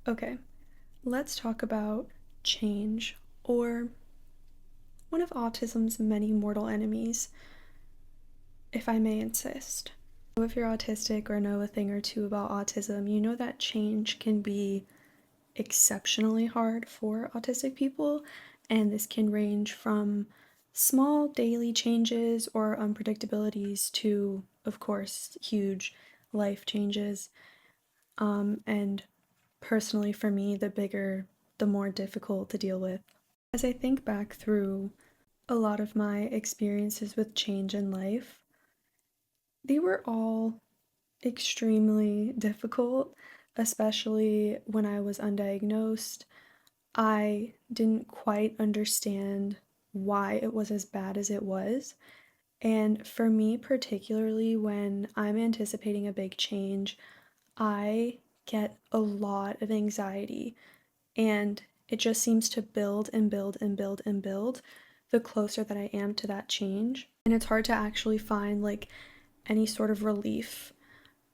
Okay, let's talk about change, or one of autism's many mortal enemies, if I may insist. So if you're autistic or know a thing or two about autism, you know that change can be exceptionally hard for autistic people, and this can range from small daily changes or unpredictabilities to, of course, huge life changes. And personally, for me, the bigger, the more difficult to deal with. As I think back through a lot of my experiences with change in life, they were all extremely difficult, especially when I was undiagnosed. I didn't quite understand why it was as bad as it was. And for me, particularly when I'm anticipating a big change, I get a lot of anxiety, and it just seems to build and build and build and build the closer that I am to that change. And it's hard to actually find like any sort of relief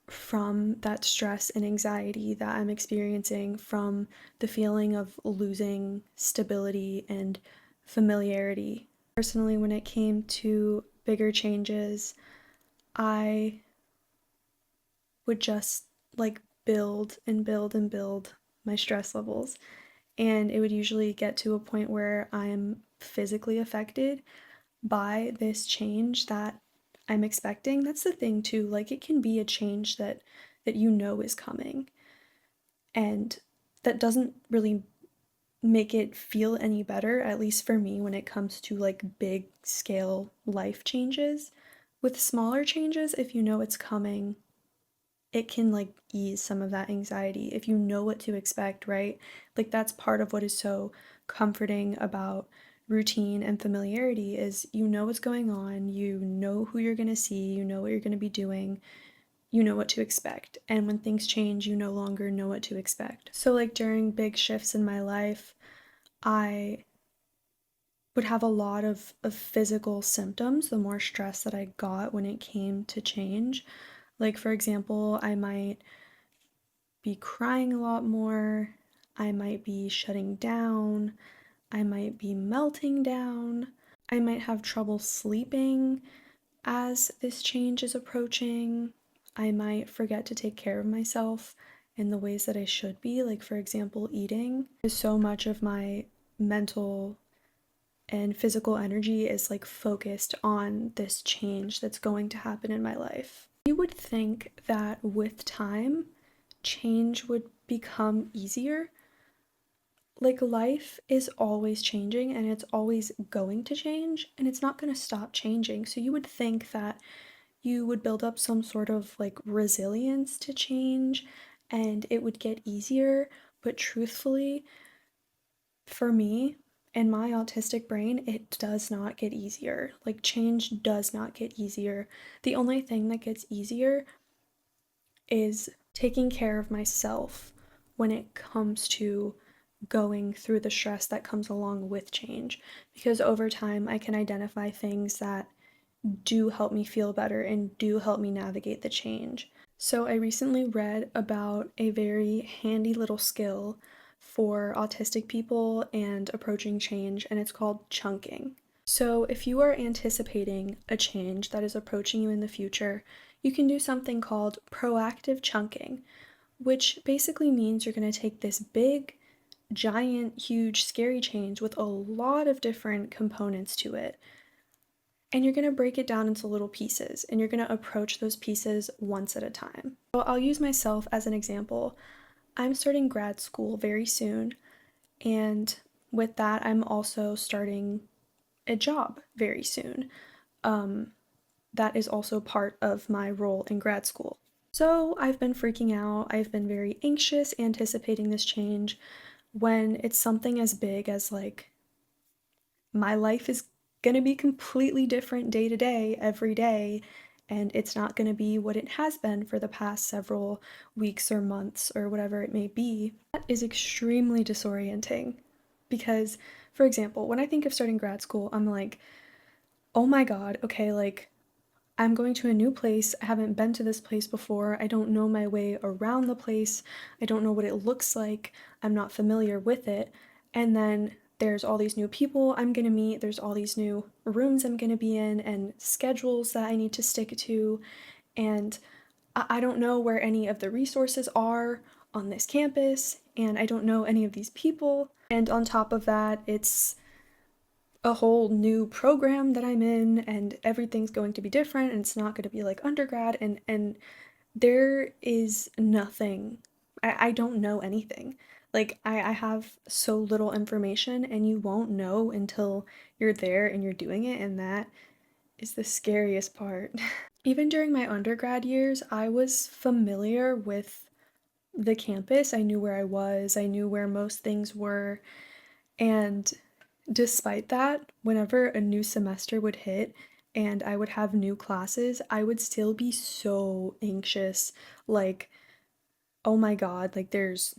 from that stress and anxiety that I'm experiencing from the feeling of losing stability and familiarity. Personally, when it came to bigger changes, I would just like build and build and build my stress levels. And it would usually get to a point where I'm physically affected by this change that I'm expecting. That's the thing too, like it can be a change that you know is coming, and that doesn't really make it feel any better, at least for me, when it comes to like big scale life changes. With smaller changes, if you know it's coming, it can like ease some of that anxiety if you know what to expect, right? Like that's part of what is so comforting about routine and familiarity is you know what's going on, you know who you're going to see, you know what you're going to be doing, you know what to expect. And when things change, you no longer know what to expect. So like during big shifts in my life, I would have a lot of physical symptoms the more stress that I got when it came to change. Like, for example, I might be crying a lot more, I might be shutting down, I might be melting down, I might have trouble sleeping as this change is approaching, I might forget to take care of myself in the ways that I should be, like, for example, eating. So much of my mental and physical energy is like focused on this change that's going to happen in my life. You would think that with time, change would become easier. Like life is always changing and it's always going to change and it's not going to stop changing. So you would think that you would build up some sort of like resilience to change and it would get easier. But truthfully, for me and my autistic brain, it does not get easier. Like, change does not get easier. The only thing that gets easier is taking care of myself when it comes to going through the stress that comes along with change. Because over time, I can identify things that do help me feel better and do help me navigate the change. So, I recently read about a very handy little skill for autistic people and approaching change, and it's called chunking. So, if you are anticipating a change that is approaching you in the future, you can do something called proactive chunking, which basically means you're going to take this big, giant, huge, scary change with a lot of different components to it, and you're going to break it down into little pieces, and you're going to approach those pieces once at a time. So I'll use myself as an example. I'm starting grad school very soon, and with that, I'm also starting a job very soon. That is also part of my role in grad school. So I've been freaking out. I've been very anxious anticipating this change when it's something as big as like my life is going to be completely different day to day, every day, and it's not going to be what it has been for the past several weeks or months or whatever it may be. That is extremely disorienting because, for example, when I think of starting grad school, I'm like, oh my god, okay, like I'm going to a new place. I haven't been to this place before. I don't know my way around the place. I don't know what it looks like. I'm not familiar with it. And then there's all these new people I'm going to meet. There's all these new rooms I'm going to be in and schedules that I need to stick to. And I don't know where any of the resources are on this campus. And I don't know any of these people. And on top of that, it's a whole new program that I'm in and everything's going to be different and it's not going to be like undergrad and there is nothing. I don't know anything. Like I have so little information and you won't know until you're there and you're doing it, and that is the scariest part. Even during my undergrad years, I was familiar with the campus. I knew where I was, I knew where most things were, and despite that, whenever a new semester would hit and I would have new classes, I would still be so anxious. Like, oh my God, like there's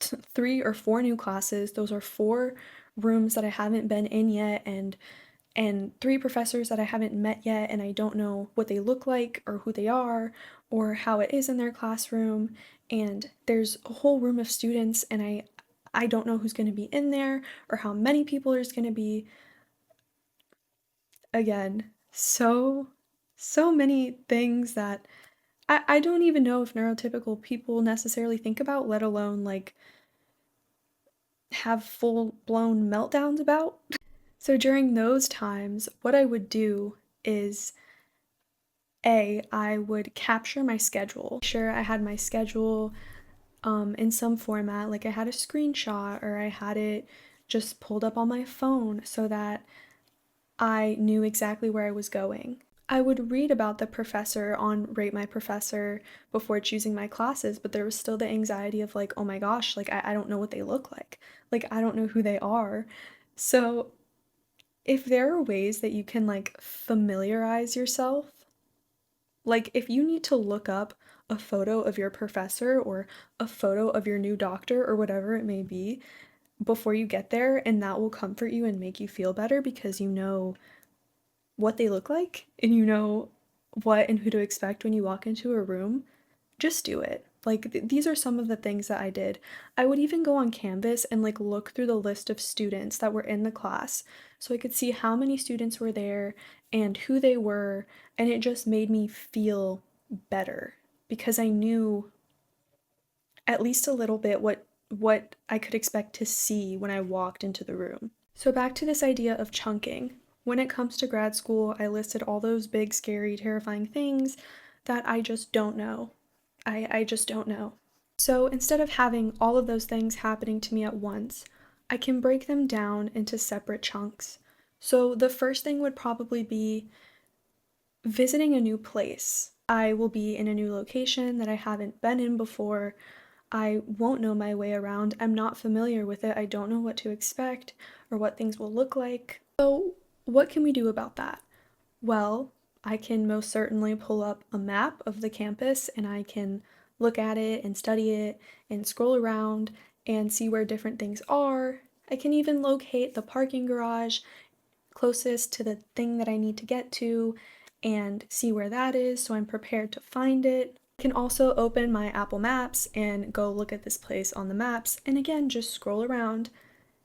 3 or 4 new classes. Those are 4 rooms that I haven't been in yet, and 3 professors that I haven't met yet, and I don't know what they look like or who they are or how it is in their classroom. And there's a whole room of students, and I don't know who's going to be in there or how many people there's going to be. Again, so many things that I don't even know if neurotypical people necessarily think about, let alone like have full-blown meltdowns about. So during those times, what I would do is I would capture my schedule. Sure, I had my schedule in some format, like I had a screenshot or I had it just pulled up on my phone so that I knew exactly where I was going. I would read about the professor on Rate My Professor before choosing my classes, but there was still the anxiety of like, oh my gosh, like I don't know what they look like. Like I don't know who they are. So if there are ways that you can like familiarize yourself, like if you need to look up a photo of your professor or a photo of your new doctor or whatever it may be before you get there, and that will comfort you and make you feel better because you know what they look like and you know what and who to expect when you walk into a room, just do it. Like these are some of the things that I did. I would even go on Canvas and like look through the list of students that were in the class so I could see how many students were there and who they were, and it just made me feel better because I knew at least a little bit what I could expect to see when I walked into the room. So back to this idea of chunking. When it comes to grad school, I listed all those big, scary, terrifying things that I just don't know. I just don't know. So instead of having all of those things happening to me at once, I can break them down into separate chunks. So the first thing would probably be visiting a new place. I will be in a new location that I haven't been in before. I won't know my way around. I'm not familiar with it. I don't know what to expect or what things will look like. So, what can we do about that? Well, I can most certainly pull up a map of the campus and I can look at it and study it and scroll around and see where different things are. I can even locate the parking garage closest to the thing that I need to get to and see where that is so I'm prepared to find it. I can also open my Apple Maps and go look at this place on the maps and again just scroll around,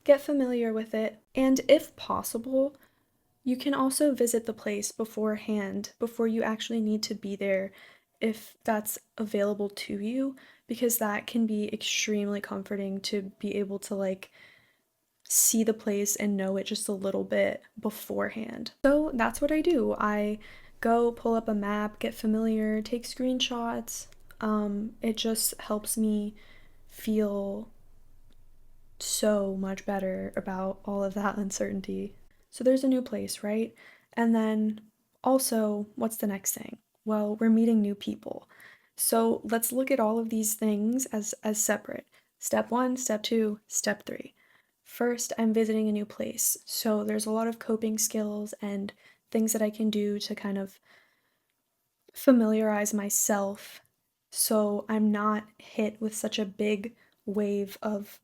get familiar with it, and if possible, you can also visit the place beforehand before you actually need to be there if that's available to you, because that can be extremely comforting to be able to like see the place and know it just a little bit beforehand. So that's what I do. I go pull up a map, get familiar, take screenshots. It just helps me feel so much better about all of that uncertainty. So there's a new place, right? And then also, what's the next thing? Well, we're meeting new people. So let's look at all of these things as separate. Step 1, step 2, step 3. First, I'm visiting a new place. So there's a lot of coping skills and things that I can do to kind of familiarize myself so I'm not hit with such a big wave of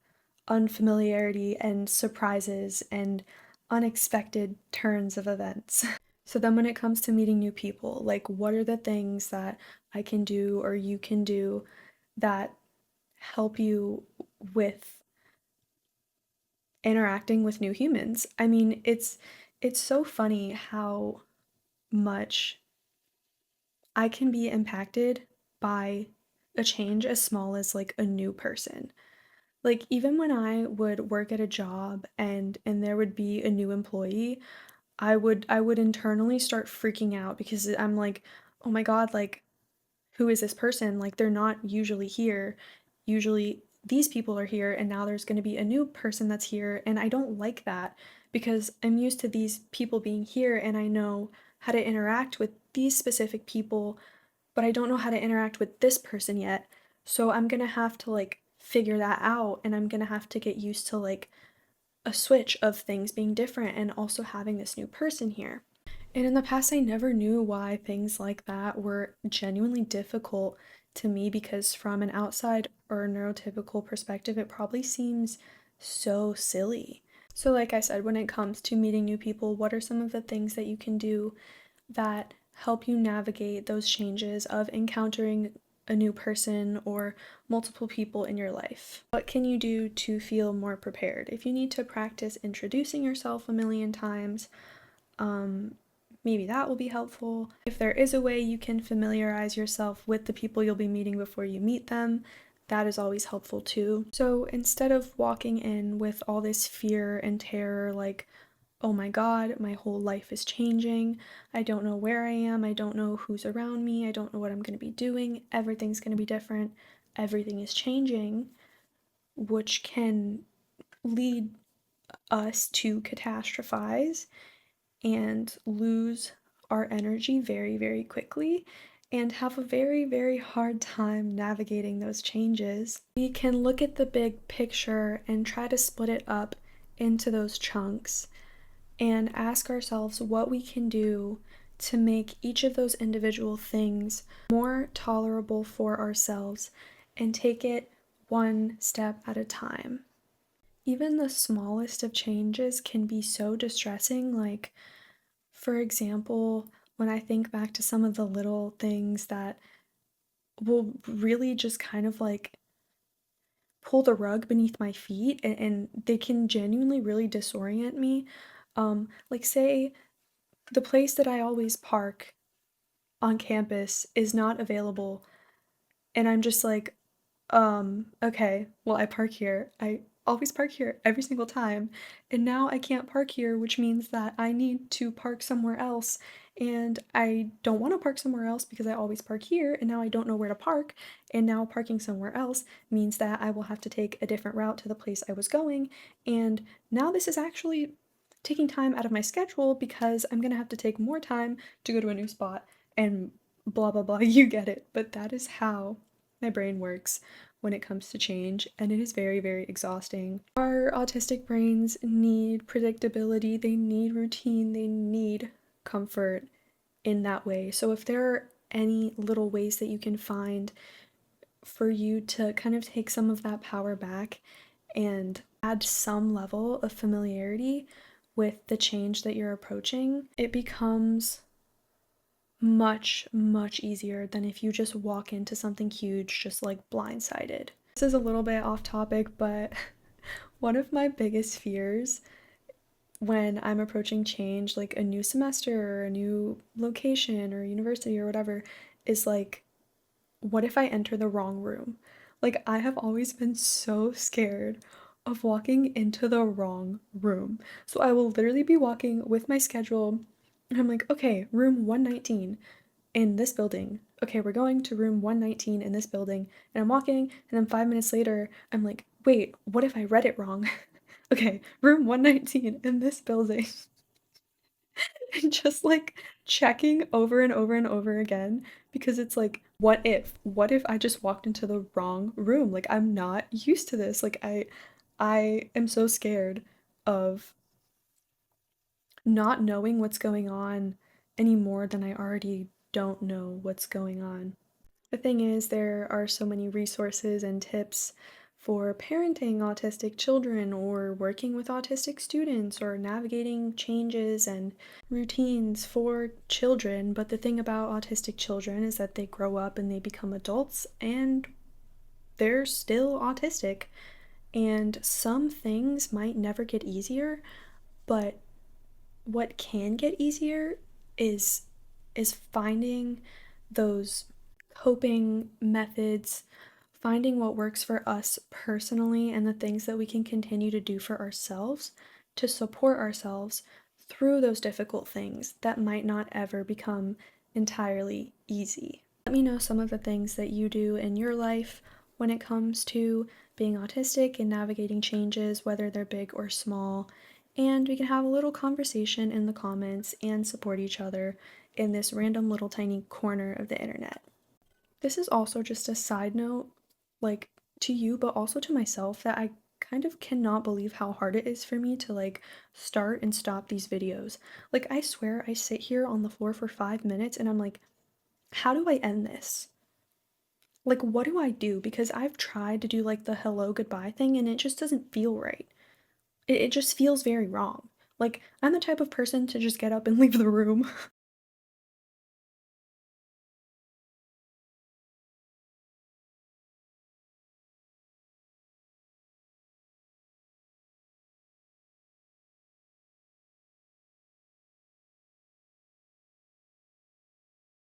unfamiliarity and surprises and unexpected turns of events. So then when it comes to meeting new people, like what are the things that I can do or you can do that help you with interacting with new humans? I mean, it's so funny how much I can be impacted by a change as small as like a new person. Like even when I would work at a job and there would be a new employee, I would internally start freaking out because I'm like, "Oh my God, like who is this person? Like they're not usually here. Usually these people are here and now there's going to be a new person that's here and I don't like that because I'm used to these people being here and I know how to interact with these specific people, but I don't know how to interact with this person yet. So I'm going to have to like figure that out and I'm going to have to get used to like a switch of things being different and also having this new person here." And in the past, I never knew why things like that were genuinely difficult to me because, from an outside or neurotypical perspective, it probably seems so silly. So, like I said, when it comes to meeting new people, what are some of the things that you can do that help you navigate those changes of encountering a new person or multiple people in your life? What can you do to feel more prepared? If you need to practice introducing yourself a million times, um, maybe that will be helpful. If there is a way you can familiarize yourself with the people you'll be meeting before you meet them, that is always helpful too. So instead of walking in with all this fear and terror, like, oh my God, my whole life is changing. I don't know where I am. I don't know who's around me. I don't know what I'm going to be doing. Everything's going to be different. Everything is changing, which can lead us to catastrophize and lose our energy very, very quickly and have a very, very hard time navigating those changes. We can look at the big picture and try to split it up into those chunks and ask ourselves what we can do to make each of those individual things more tolerable for ourselves and take it one step at a time. Even the smallest of changes can be so distressing, like, for example, when I think back to some of the little things that will really just kind of like pull the rug beneath my feet and they can genuinely really disorient me. Like say the place that I always park on campus is not available and I'm just like, okay, well, I park here. I always park here every single time. And now I can't park here, which means that I need to park somewhere else. And I don't want to park somewhere else because I always park here. And now I don't know where to park. And now parking somewhere else means that I will have to take a different route to the place I was going. And now this is actually taking time out of my schedule because I'm going to have to take more time to go to a new spot and blah, blah, blah. You get it. But that is how my brain works when it comes to change, and it is very, very exhausting. Our autistic brains need predictability, they need routine, they need comfort in that way. So, if there are any little ways that you can find for you to kind of take some of that power back and add some level of familiarity with the change that you're approaching, it becomes much, much easier than if you just walk into something huge just like blindsided. This is a little bit off topic, but one of my biggest fears when I'm approaching change, like a new semester or a new location or university or whatever, is like, what if I enter the wrong room? Like, I have always been so scared of walking into the wrong room. So I will literally be walking with my schedule and I'm like, okay, room 119 in this building. Okay, we're going to room 119 in this building. And I'm walking, and then 5 minutes later, I'm like, wait, what if I read it wrong? Okay, room 119 in this building. And just like checking over and over and over again because it's like, what if? What if I just walked into the wrong room? Like I'm not used to this. Like I am so scared of not knowing what's going on any more than I already don't know what's going on. The thing is, there are so many resources and tips for parenting autistic children or working with autistic students or navigating changes and routines for children. But the thing about autistic children is that they grow up and they become adults and they're still autistic. And some things might never get easier, but what can get easier is finding those coping methods, finding what works for us personally and the things that we can continue to do for ourselves to support ourselves through those difficult things that might not ever become entirely easy. Let me know some of the things that you do in your life when it comes to being autistic and navigating changes, whether they're big or small, and we can have a little conversation in the comments and support each other in this random little tiny corner of the internet. This is also just a side note, like to you, but also to myself, that I kind of cannot believe how hard it is for me to like start and stop these videos. Like, I swear I sit here on the floor for 5 minutes and I'm like, how do I end this? Like, what do I do? Because I've tried to do like the hello goodbye thing and it just doesn't feel right. It just feels very wrong. Like, I'm the type of person to just get up and leave the room.